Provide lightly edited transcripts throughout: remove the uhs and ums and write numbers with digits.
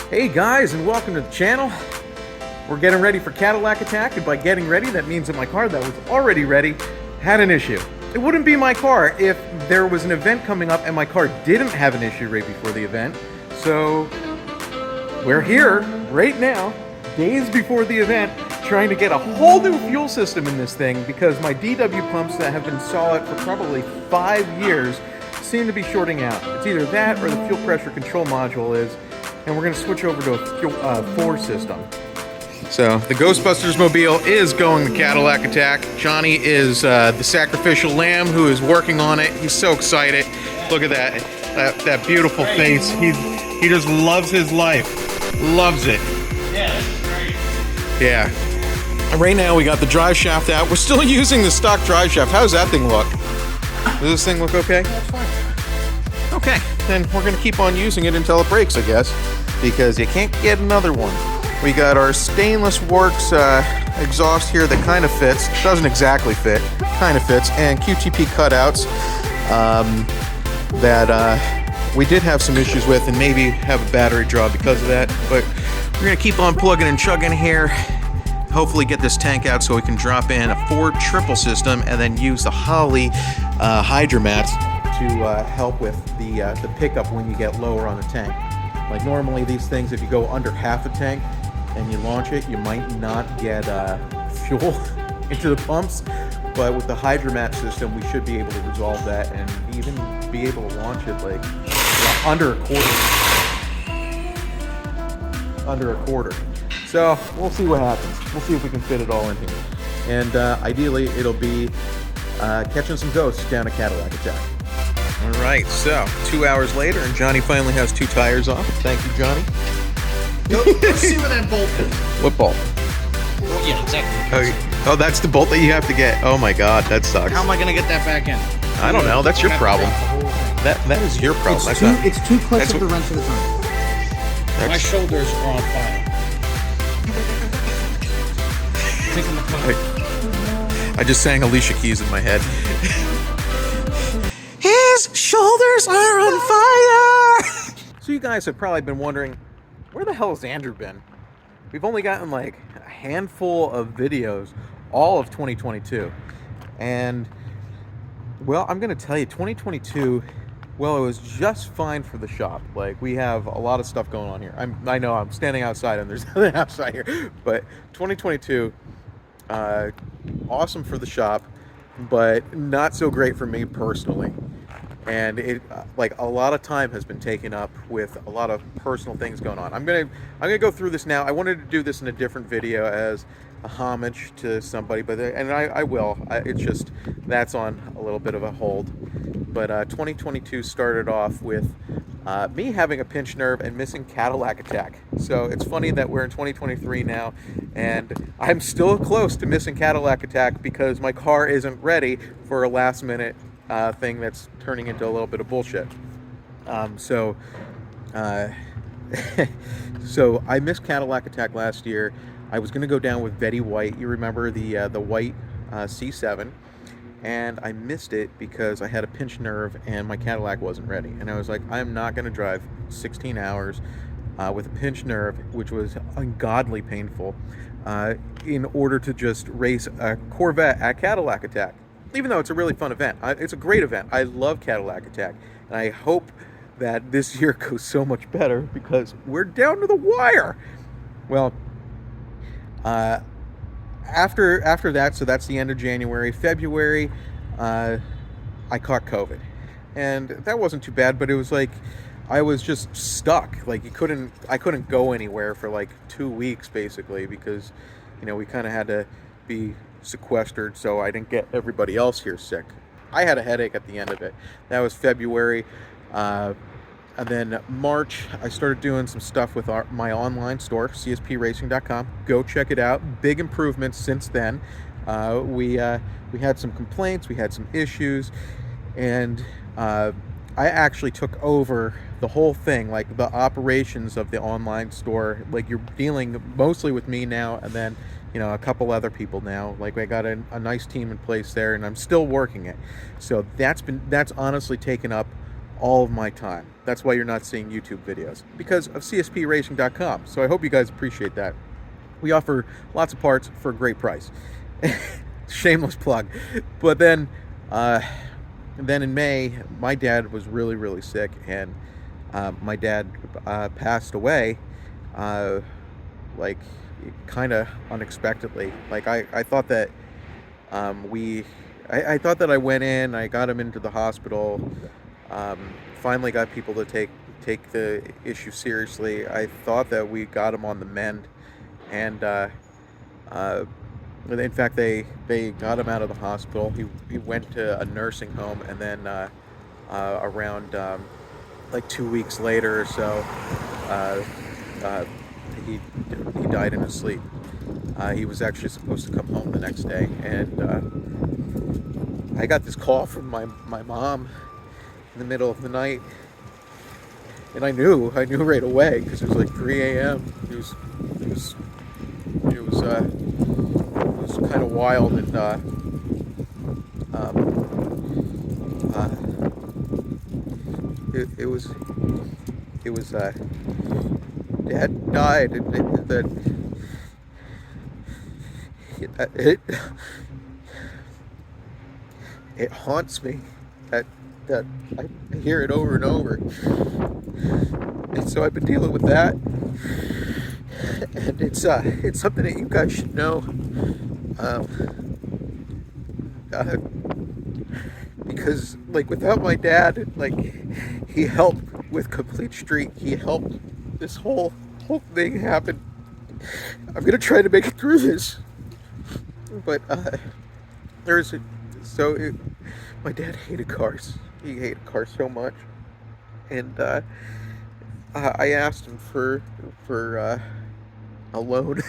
Hey guys, and welcome to the channel. We're getting ready for Cadillac Attack, and by getting ready, that means that my car that was already ready had an issue. It wouldn't be my car if there was an event coming up and my car didn't have an issue right before the event. So we're here right now, days before the event, trying to get a whole new fuel system in this thing because my DW pumps that have been solid for probably 5 years seem to be shorting out. It's either that or the fuel pressure control module is, and we're going to switch over to a fuel 4 system. So the Ghostbusters mobile is going to Cadillac Attack. Johnny is the sacrificial lamb who is working on it. He's so excited. Look at that beautiful face. He just loves his life. Loves it. Yeah, that's great. Yeah. Right now we got the drive shaft out. We're still using the stock drive shaft. How's that thing look? Does this thing look okay? That's fine. Okay, then we're going to keep on using it until it breaks, I guess, because you can't get another one. We got our Stainless Works exhaust here that kind of fits. Doesn't exactly fit, kind of fits, and QTP cutouts that we did have some issues with and maybe have a battery draw because of that, but we're going to keep on plugging and chugging here. Hopefully get this tank out so we can drop in a Ford triple system and then use the Holley hydromats to help with the pickup when you get lower on the tank. Like normally these things, if you go under half a tank and you launch it, you might not get fuel into the pumps, but with the hydromat system we should be able to resolve that and even be able to launch it like under a quarter. So we'll see what happens. We'll see if we can fit it all in here. And ideally it'll be catching some ghosts down at Cadillac Attack. All right, so 2 hours later, and Johnny finally has 2 tires off. Thank you, Johnny. Let's see where that bolt is. What bolt? Well, yeah, exactly. Oh, that's the bolt that you have to get. Oh my God, that sucks. How am I going to get that back in? I don't know. That's your problem. That is your problem. It's two clicks of the wrench at a time. My shoulders are on fire. Taking the car. I just sang Alicia Keys in my head. His shoulders are on fire! So you guys have probably been wondering, where the hell has Andrew been? We've only gotten like a handful of videos all of 2022. And, well, I'm going to tell you, 2022, well, it was just fine for the shop. Like, we have a lot of stuff going on here. I know I'm standing outside and there's nothing outside here. But 2022, awesome for the shop, but not so great for me personally. And it like a lot of time has been taken up with a lot of personal things going on. I'm gonna go through this now. I wanted to do this in a different video as a homage to somebody, but I will. It's just that's on a little bit of a hold. But 2022 started off with me having a pinched nerve and missing Cadillac Attack. So it's funny that we're in 2023 now, and I'm still close to missing Cadillac Attack because my car isn't ready for a last minute thing that's turning into a little bit of bullshit. So I missed Cadillac Attack last year. I was going to go down with Betty White. You remember the white C7, and I missed it because I had a pinched nerve and my Cadillac wasn't ready. And I was like, I'm not going to drive 16 hours with a pinched nerve, which was ungodly painful, in order to just race a Corvette at Cadillac Attack. Even though it's a really fun event. It's a great event. I love Cadillac Attack. And I hope that this year goes so much better because we're down to the wire. Well, after that, so that's the end of January. February, I caught COVID. And that wasn't too bad, but it was like I was just stuck. Like I couldn't go anywhere for like 2 weeks basically because, you know, we kind of had to be sequestered so I didn't get everybody else here sick. I had a headache at the end of it. That was February. And then March, I started doing some stuff with my online store, cspracing.com. Go check it out. Big improvements since then. We had some complaints, we had some issues, and I actually took over the whole thing, like the operations of the online store. Like, you're dealing mostly with me now, and then, you know, a couple other people now. Like, I got a nice team in place there, and I'm still working it. So that's honestly taken up all of my time. That's why you're not seeing YouTube videos, because of CSPRacing.com. So I hope you guys appreciate that. We offer lots of parts for a great price. Shameless plug. But then in May, my dad was really, really sick, and my dad passed away, like, kind of unexpectedly. Like, I thought that I thought that I went in, I got him into the hospital, finally got people to take the issue seriously. I thought that we got him on the mend, and in fact, they got him out of the hospital. He went to a nursing home, and then around like 2 weeks later or so, he died in his sleep. He was actually supposed to come home the next day, and I got this call from my mom in the middle of the night, and I knew right away, because it was like 3 a.m. It was kind of wild, and it was Dad died, and it haunts me that I hear it over and over, and so I've been dealing with that, and it's something that you guys should know, because, like, without my dad, like, he helped with Complete Street, he helped this whole thing happen. I'm gonna try to make it through this, but my dad hated cars. He hated cars so much, and I asked him for a loan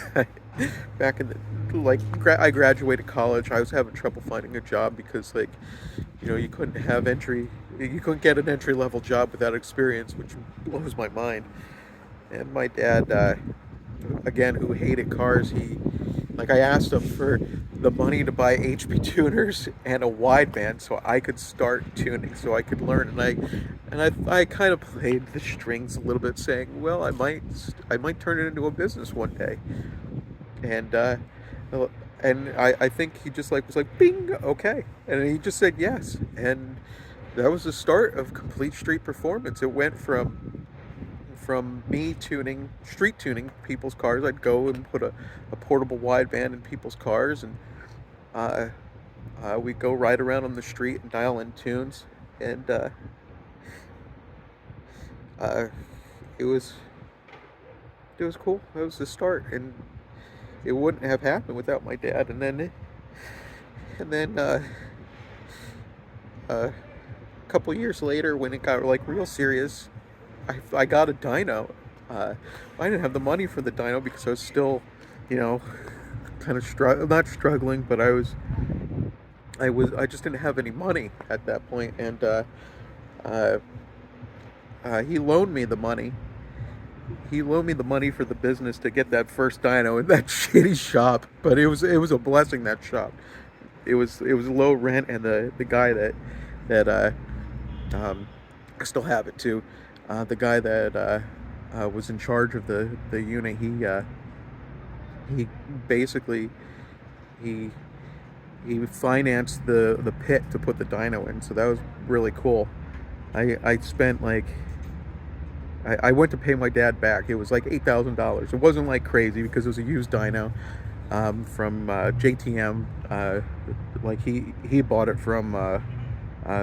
back in the, like, I graduated college. I was having trouble finding a job because, like, you couldn't get an entry level job without experience, which blows my mind. And my dad, again, who hated cars, I asked him for the money to buy HP tuners and a wideband so I could start tuning, so I could learn. And I kind of played the strings a little bit, saying, well, I might turn it into a business one day. And I think he just was like, bing, okay, and he just said yes. And that was the start of Complete Street Performance. It went from me street tuning people's cars. I'd go and put a portable wideband in people's cars, and we'd go ride around on the street and dial in tunes, and it was cool. That was the start, and it wouldn't have happened without my dad. And then a couple years later, when it got, like, real serious, I got a dyno. I didn't have the money for the dyno because I was still, kind of not struggling, but I just didn't have any money at that point. And he loaned me the money. He loaned me the money for the business to get that first dyno in that shitty shop. But it was a blessing, that shop. It was low rent, and the guy that I still have it too. The guy that was in charge of the unit, he basically he financed the pit to put the dyno in, so that was really cool. I spent, like, I went to pay my dad back. It was like $8,000. It wasn't like crazy because it was a used dyno from JTM. Like, he bought it from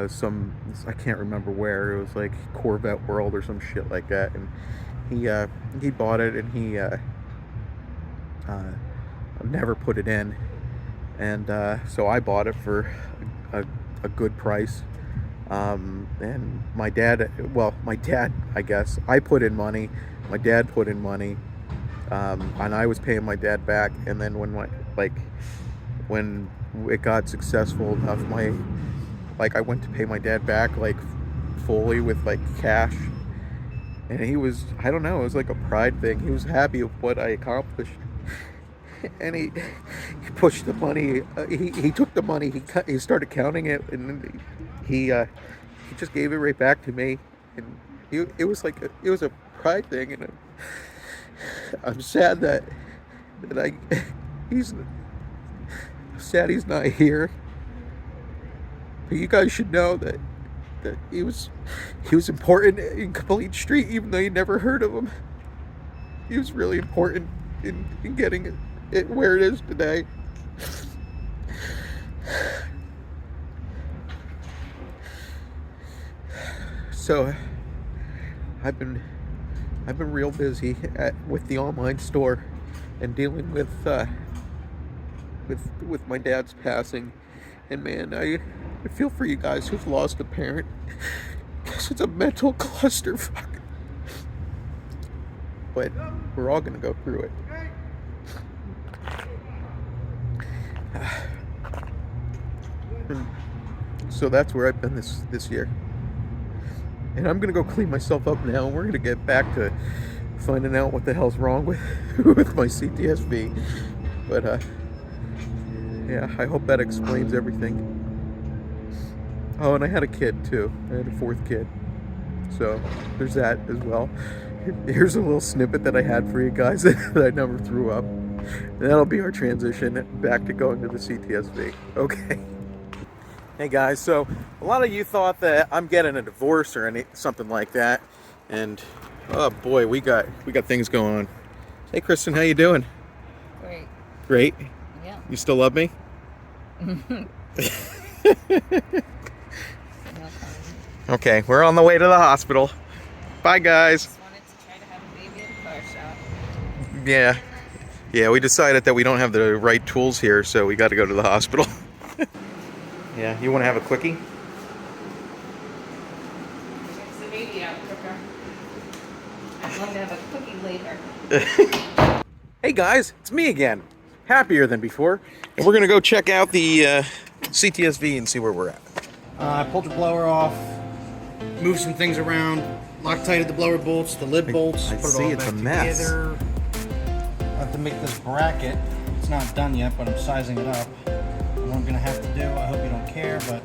some, I can't remember where. It was like Corvette World or some shit like that, and he bought it, and he never put it in, and so I bought it for a good price. And my dad, I guess, I put in money, my dad put in money, and I was paying my dad back. And then when it got successful enough, I went to pay my dad back, like, fully with, like, cash, and he was, I don't know, it was like a pride thing. He was happy with what I accomplished, and he pushed the money. He took the money. He started counting it, and he he just gave it right back to me, and it was like it was a pride thing, and I'm sad that he's sad he's not here. But you guys should know that he was important in Complete Street, even though you never heard of him. He was really important in getting it where it is today. So I've been real busy with the online store and dealing with my dad's passing, and man, I feel for you guys who've lost a parent, because it's a mental clusterfuck. But we're all gonna go through it. So that's where I've been this year. And I'm gonna go clean myself up now, and we're gonna get back to finding out what the hell's wrong with my CTS-V. But yeah, I hope that explains everything. Oh, and I had a kid too. I had a 4th kid. So there's that as well. Here's a little snippet that I had for you guys that I never threw up. And that'll be our transition back to going to the CTS-V. Okay. Hey guys, so a lot of you thought that I'm getting a divorce or something like that, and oh boy, we got things going on. Hey Kristen, how you doing? Great. Great? Yeah. You still love me? Okay, we're on the way to the hospital. Bye guys. Just wanted to try to have a baby at a car shop. Yeah, we decided that we don't have the right tools here, so we got to go to the hospital. Yeah, you want to have a quickie? Gets the baby out quicker. I'd love to have a cookie later. Hey guys, it's me again. Happier than before. And we're going to go check out the CTS-V and see where we're at. I pulled the blower off, moved some things around, Loctited the blower bolts, the lid bolts, I put see, it all it's back a mess. together. I have to make this bracket. It's not done yet, but I'm sizing it up. What I'm gonna have to do, I hope you don't care, but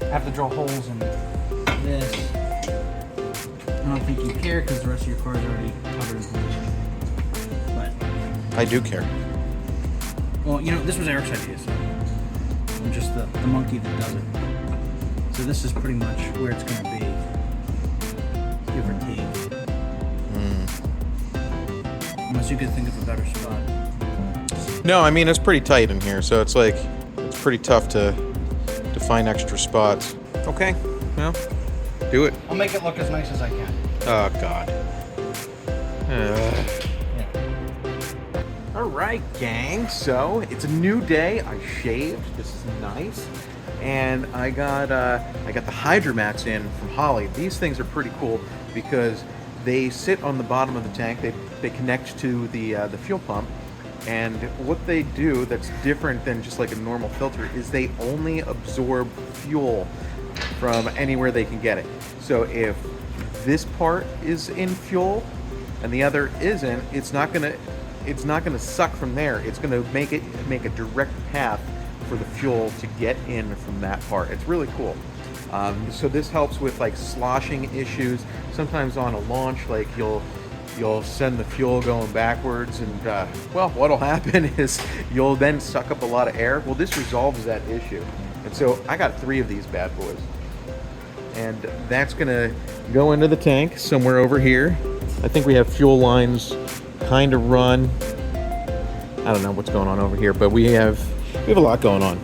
I have to drill holes in this. I don't think you care because the rest of your car is already covered in holes. But I do care. well, you know, this was Eric's idea, so I'm just the monkey that does it. So this is pretty much where it's gonna be, give or take. Unless you could think of a better spot. No, I mean, it's pretty tight in here, so it's like, it's pretty tough to find extra spots. Okay, well, do it. I'll make it look as nice as I can. Oh, God. Yeah. All right, gang, so it's a new day. I shaved. This is nice. And I got the Hydromats in from Holly. These things are pretty cool because they sit on the bottom of the tank. They connect to the fuel pump. And what they do that's different than just like a normal filter is they only absorb fuel from anywhere they can get it. So if this part is in fuel and the other isn't, it's not gonna suck from there. It's gonna make a direct path for the fuel to get in from that part. It's really cool. So this helps with like sloshing issues. Sometimes on a launch, like you'll send the fuel going backwards, and well, what'll happen is you'll then suck up a lot of air. Well, this resolves that issue. And so I got 3 of these bad boys. And that's gonna go into the tank somewhere over here. I think we have fuel lines kind of run. I don't know what's going on over here, but we have a lot going on.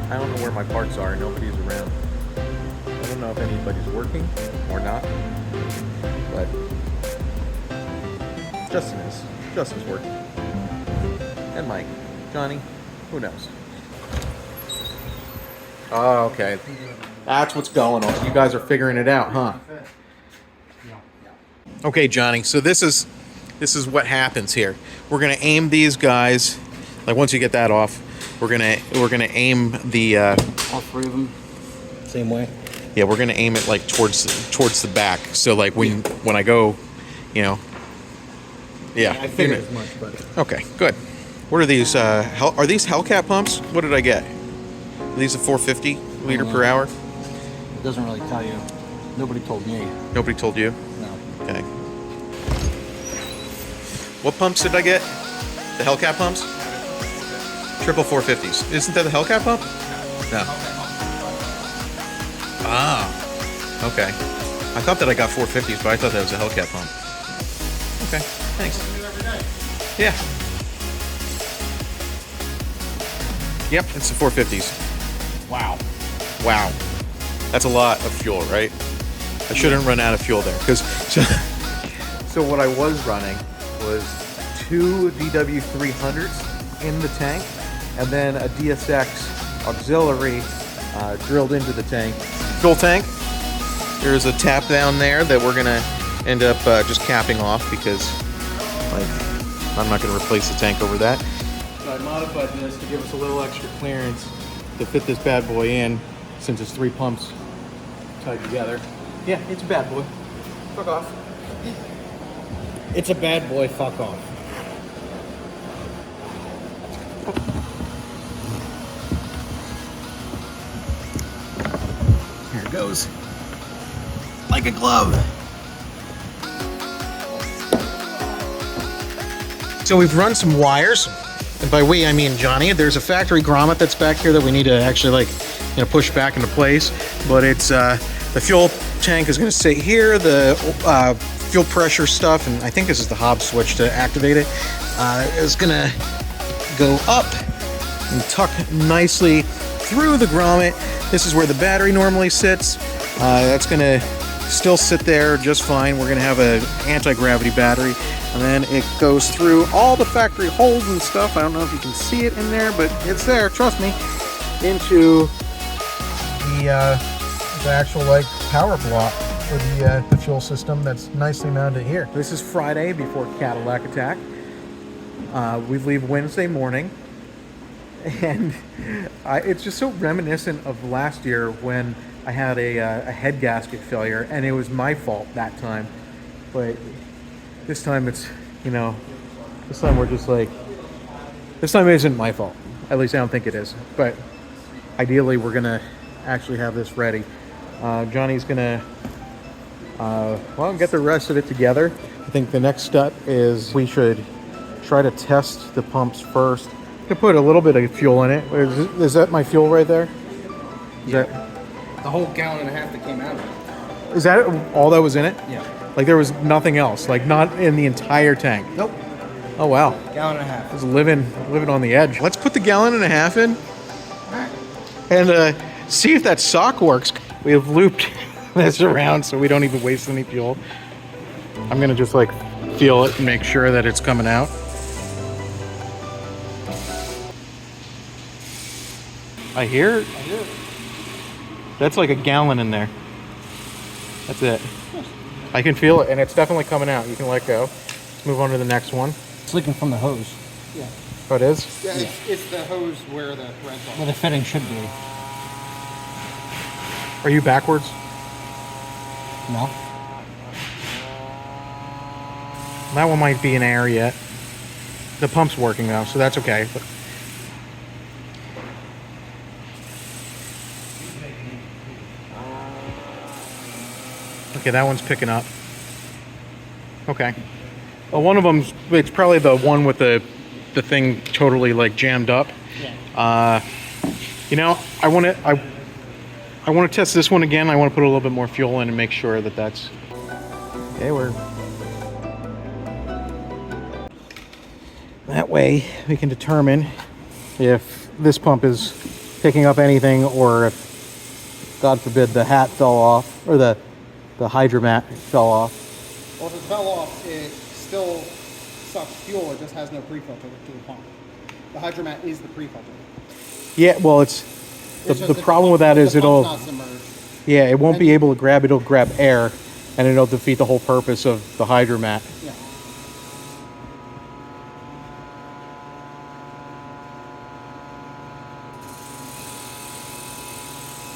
I don't know where my parts are. Nobody's around. I don't know if anybody's working or not. But Justin is. Justin's working. And Mike. Johnny. Who knows? Oh, okay. That's what's going on. You guys are figuring it out, huh? Okay, Johnny. So this is what happens here. We're gonna aim these guys. Like once you get that off, we're gonna aim the All 3 of them, same way. yeah, we're gonna aim it like towards the back. So like when I go, you know, yeah. I figured as much, but Okay, good. What are these? Are these Hellcat pumps? What did I get? Are these a 450? liter per hour? It doesn't really tell you. Nobody told me. Nobody told you? No. Okay. What pumps did I get? The Hellcat pumps? Triple 450s. Isn't that the Hellcat pump? No. Ah. Okay. I thought that I got 450s, but I thought that was a Hellcat pump. Okay. Thanks. Yeah. Yep, it's the 450s. Wow. Wow. That's a lot of fuel, right? I shouldn't run out of fuel there. So what I was running was 2 DW300s in the tank, and then a DSX auxiliary drilled into the tank. Fuel tank. There's a tap down there that we're gonna end up just capping off because, like, I'm not gonna replace the tank over that. So I modified this to give us a little extra clearance to fit this bad boy in, since it's 3 pumps tied together. Yeah, it's a bad boy. Fuck off. It's a bad boy. Fuck off. Here it goes. Like a glove. So we've run some wires, and by we I mean Johnny. There's a factory grommet that's back here that we need to actually, like, you know, push back into place. But it's the fuel tank is going to sit here. The fuel pressure stuff, and I think this is the Hobbs switch to activate it, is going to go up and tuck nicely through the grommet. This is where the battery normally sits. That's going to still sit there just fine. We're going to have an anti-gravity battery, and then it goes through all the factory holes and stuff. I don't know if you can see it in there, but it's there, trust me, into the actual, like, power block for the fuel system that's nicely mounted here. This is Friday before Cadillac attack. We leave Wednesday morning, and it's just so reminiscent of last year when I had a head gasket failure, and it was my fault that time. But this time it's, you know, this time we're just like, this time it isn't my fault. At least I don't think it is. But ideally we're gonna actually have this ready. Johnny's gonna, well, get the rest of it together. I think the next step is we should try to test the pumps first. I'm gonna put a little bit of fuel in it. Is that my fuel right there? Is that The whole gallon and a half that came out of it. Is that all that was in it? Yeah. Like there was nothing else, like not in the entire tank. Nope. Oh wow. Gallon and a half. I was living on the edge. Let's put the gallon and a half in and see if that sock works. We have looped this around so we don't even waste any fuel. I'm gonna just like feel it and make sure that it's coming out. I hear it. That's like a gallon in there. That's it. I can feel it, and it's definitely coming out. You can let go. Let's move on to the next one. It's leaking from the hose. Yeah. Oh, it is? Yeah, it's the hose where the threads Where are. the fitting should be. Are you backwards? No. That one might be in air yet. The pump's working though, so that's okay. But okay, that one's picking up. Okay. Well, one of them's, it's probably the one with the thing totally like jammed up. Yeah. You know, I want to test this one again. I want to put a little bit more fuel in and make sure that that's okay. That way we can determine if this pump is picking up anything, or if, God forbid, the hat fell off, or the hydromat fell off. Well, if it fell off, it still sucks fuel. It just has no pre-filter to the pump. The hydromat is the pre-filter. Yeah, well, it's the problem with that is the it'll, pump's not submerged. yeah, it won't be able to grab, it'll grab air, and it'll defeat the whole purpose of the hydromat. Yeah.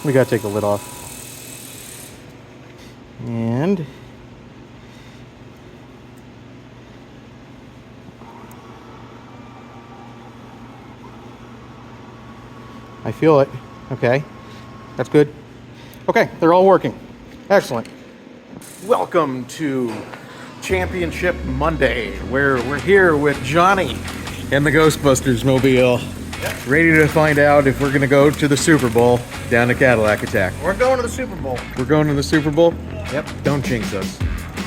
We gotta take the lid off. And I feel it. Okay. That's good. Okay, they're all working. Excellent. Welcome to Championship Monday, where we're here with Johnny and the Ghostbusters mobile, ready to find out if we're going to go to the Super Bowl down to Cadillac Attack. We're going to the Super Bowl. We're going to the Super Bowl? Yep. Don't jinx us.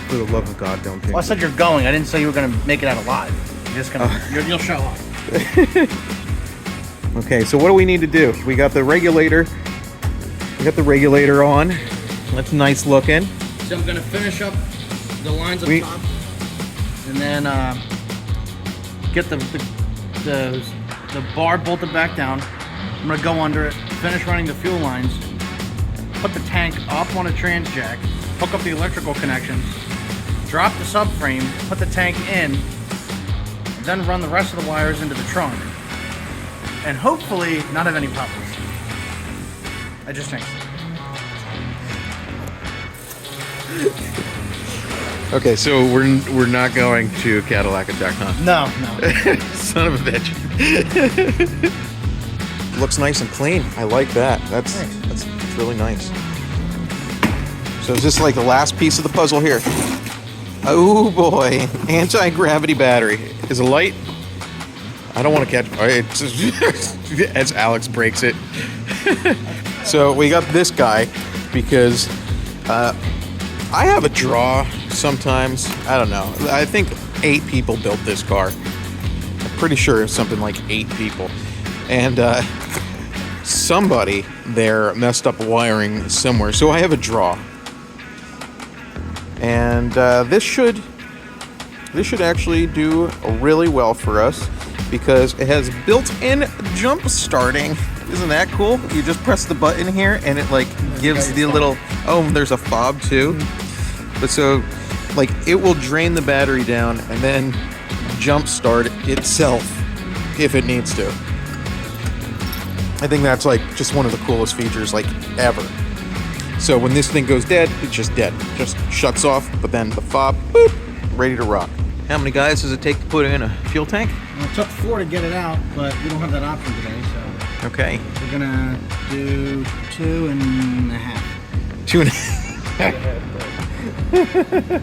For the love of God, don't jinx Well, I us. said you're going. I didn't say you were going to make it out alive. You're just going to, you'll show up. Okay, so what do we need to do? We got the regulator. We got the regulator on. That's nice looking. So I'm going to finish up the lines up top, and then get the bar bolted back down. I'm going to go under it, finish running the fuel lines, put the tank up on a trans jack, hook up the electrical connections, drop the subframe, put the tank in, then run the rest of the wires into the trunk, and hopefully not have any problems. I just jinxed it. Okay, so we're not going to Cadillac Attack, huh? No. Son of a bitch. Looks nice and clean. I like that. That's really nice. So is this like the last piece of the puzzle here? Oh boy, anti-gravity battery. Is it light? I don't want to catch it. As Alex breaks it. So we got this guy because I have a draw sometimes. I don't know. I think 8 people built this car. I'm pretty sure it's something like 8 people. And somebody there messed up wiring somewhere. So I have a draw. And this should actually do really well for us because it has built-in jump starting. Isn't that cool? You just press the button here and it like gives the little, oh, there's a fob too. But so like it will drain the battery down and then jump start itself if it needs to. I think that's like just one of the coolest features like ever. So when this thing goes dead, it's just dead. Just shuts off, but then the fob, boop, ready to rock. How many guys does it take to put in a fuel tank? Well, it took 4 to get it out, but we don't have that option today, so Okay. we're gonna do 2.5. 2.5.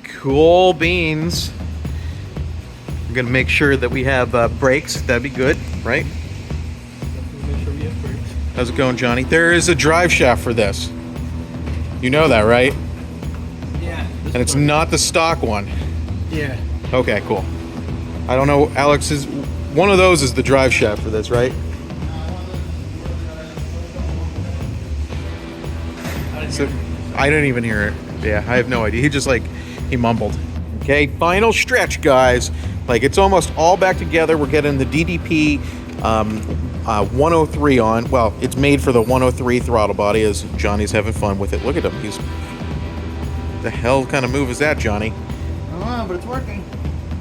Cool beans. I'm gonna make sure that we have brakes. That'd be good, right? How's it going, Johnny? There is a drive shaft for this. You know that, right? Yeah. And it's not the stock one. Yeah. Okay, cool. I don't know, Alex, is one of those is the drive shaft for this, right? So I didn't even hear it. Yeah, I have no idea. He just like, he mumbled. Okay, final stretch, guys. Like it's almost all back together. We're getting the DDP 103 on. Well, it's made for the 103 throttle body as Johnny's having fun with it. Look at him. He's, the hell kind of move is that, Johnny? I don't know, but it's working.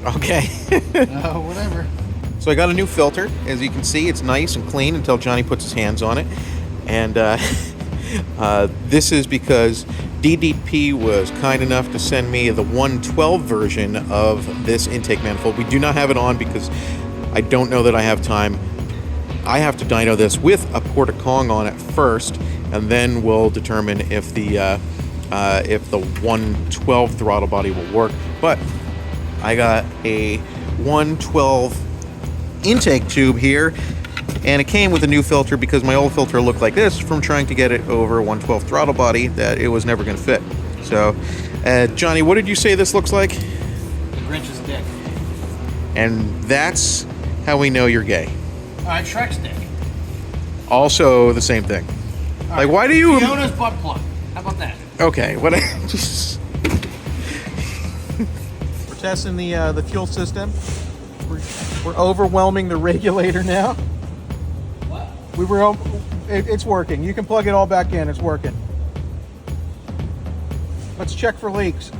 Okay. Whatever. So I got a new filter. As you can see, it's nice and clean until Johnny puts his hands on it. And this is because DDP was kind enough to send me the 112 version of this intake manifold. We do not have it on because I don't know that I have time. I have to dyno this with a Porta Kong on it first, and then we'll determine if the 112 throttle body will work. But I got a 112 intake tube here, and it came with a new filter because my old filter looked like this from trying to get it over a 112 throttle body that it was never going to fit. So, Johnny, what did you say this looks like? Grinch's dick. And that's how we know you're gay. Alright, Shrek's dick. Also the same thing. All Like, right, why do you... Fiona's butt plug. How about that? Okay, what? Just... We're testing the fuel system. We're overwhelming the regulator now. What? It's working. You can plug it all back in. It's working. Let's check for leaks.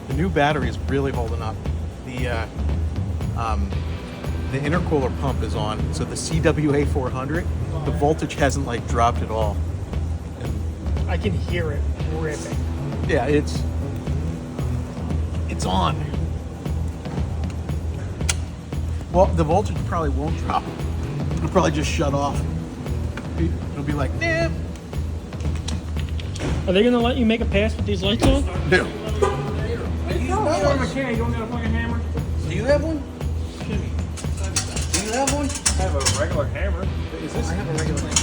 The new battery is really holding up. The intercooler pump is on, so the CWA 400, the voltage hasn't like dropped at all. I can hear it ripping. Yeah, it's on. Well, the voltage probably won't drop. It'll probably just shut off. It'll be like, nah. Are they gonna let you make a pass with these lights on? No. You don't got a fucking hammer. Do you have one? Do you have one? I have a regular hammer. Is this? I have a regular hammer.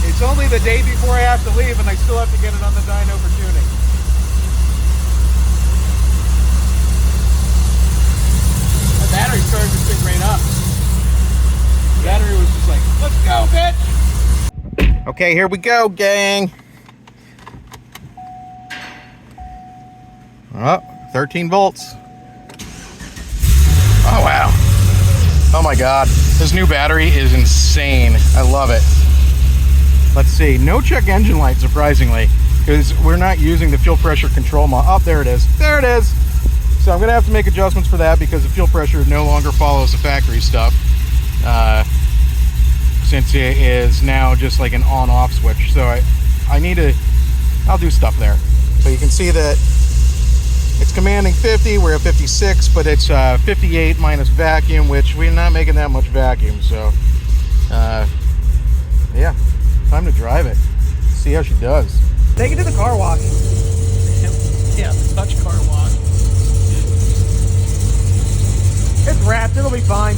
It's only the day before I have to leave, and I still have to get it on the dyno for tuning. The battery started to pick right up. The battery was just like, let's go, bitch! Okay, here we go, gang. Oh, 13 volts. Oh, wow. Oh my God. This new battery is insane. I love it. Let's see, no check engine light, surprisingly, because we're not using the fuel pressure control mod. Oh, there it is. There it is. So I'm going to have to make adjustments for that because the fuel pressure no longer follows the factory stuff. Since it is now just like an on-off switch. So I need to, I'll do stuff there. So you can see that it's commanding 50, we're at 56, but it's 58 minus vacuum, which we're not making that much vacuum. So, yeah. Time to drive it. See how she does. Take it to the car wash. Yeah, touch car wash. It's wrapped, it'll be fine.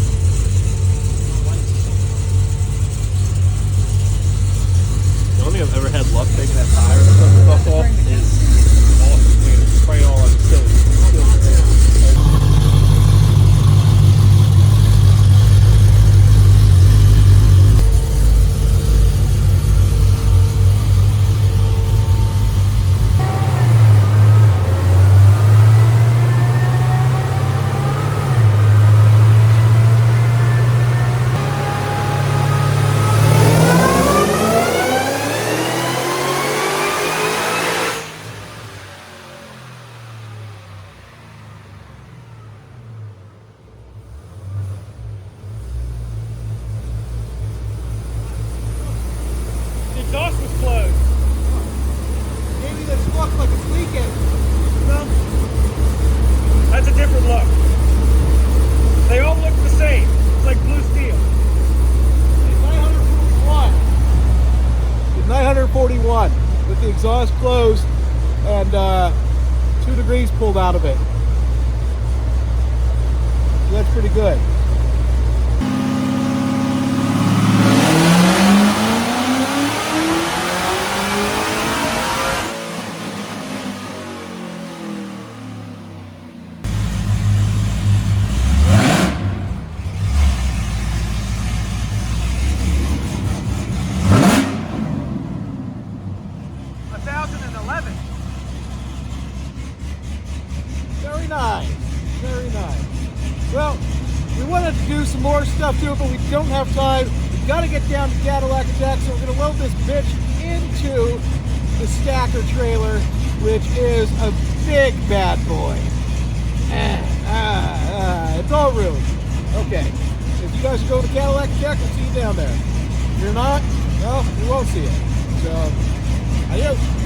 The only thing I've ever had luck taking that tire and stuff off is awesome. It's probably all like silly. The exhaust was closed. Maybe this looks like it's leaking. No. That's a different look. They all look the same. It's like blue steel. It's 941. It's 941 with the exhaust closed and 2 degrees pulled out of it. So that's pretty good. Very nice. Very nice. Well, we wanted to do some more stuff to it, but we don't have time. We've got to get down to Cadillac Jack, so we're going to load this bitch into the stacker trailer, which is a big bad boy. It's all ruined. Okay. If you guys go to Cadillac Jack, we'll see you down there. If you're not, well, you won't see it. So, adios.